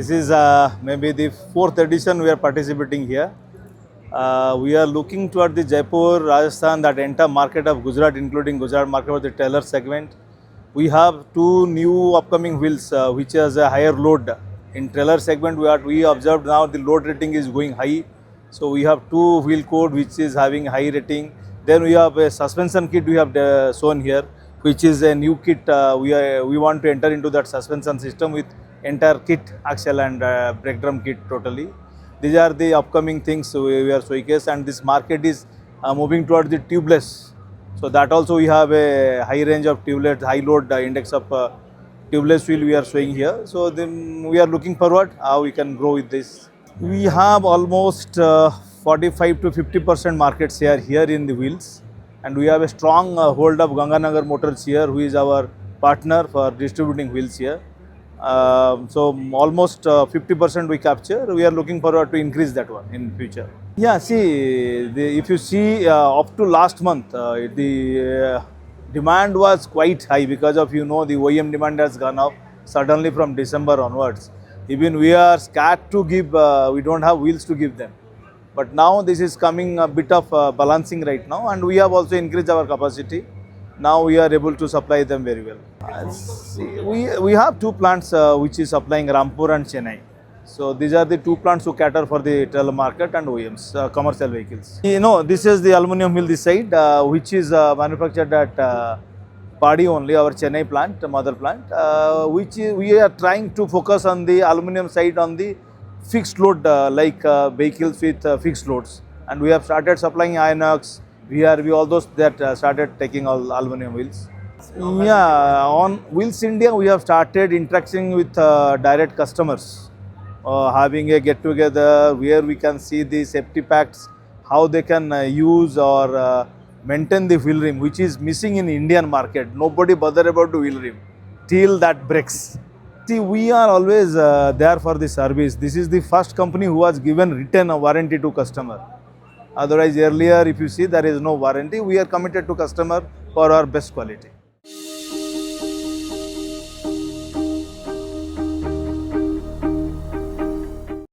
This is maybe the fourth edition we are participating here. We are looking toward the Jaipur, Rajasthan, that entire market of Gujarat, including Gujarat market for the trailer segment. We have two new upcoming wheels which has a higher load. In trailer segment, we observed now the load rating is going high. So we have two wheel code which is having high rating. Then we have a suspension kit we have shown here, which is a new kit. We want to enter into that suspension system with entire kit, axle and brake drum kit totally. These are the upcoming things we are showcase, and this market is moving towards the tubeless. So that also we have a high range of tubeless, high load index of tubeless wheel we are showing here. So then we are looking forward how we can grow with this. We have almost 45 to 50% market share here in the wheels, and we have a strong hold of Ganganagar Motors here, who is our partner for distributing wheels here. So almost 50% we capture. We are looking forward to increase that one in future. Yeah, see, if you see up to last month, the demand was quite high because of, the OEM demand has gone up suddenly from December onwards. Even we are scared to give, we don't have wheels to give them. But now this is coming a bit of balancing right now, and we have also increased our capacity. Now we are able to supply them very well. We have two plants which is supplying Rampur and Chennai. So these are the two plants who cater for the trailer market and OEMs, commercial vehicles. This is the aluminium wheel this side, which is manufactured at Padi only, our Chennai plant, mother plant, which we are trying to focus on the aluminium side on the fixed load, like vehicles with fixed loads. And we have started supplying Inox, we all those that started taking all aluminum wheels. Yeah, on Wheels India, we have started interacting with direct customers, having a get together where we can see the safety packs, how they can use or maintain the wheel rim, which is missing in Indian market. Nobody bother about the wheel rim till that breaks. See, we are always there for the service. This is the first company who has given written warranty to customer. Otherwise, earlier, if you see, there is no warranty. We are committed to customer for our best quality.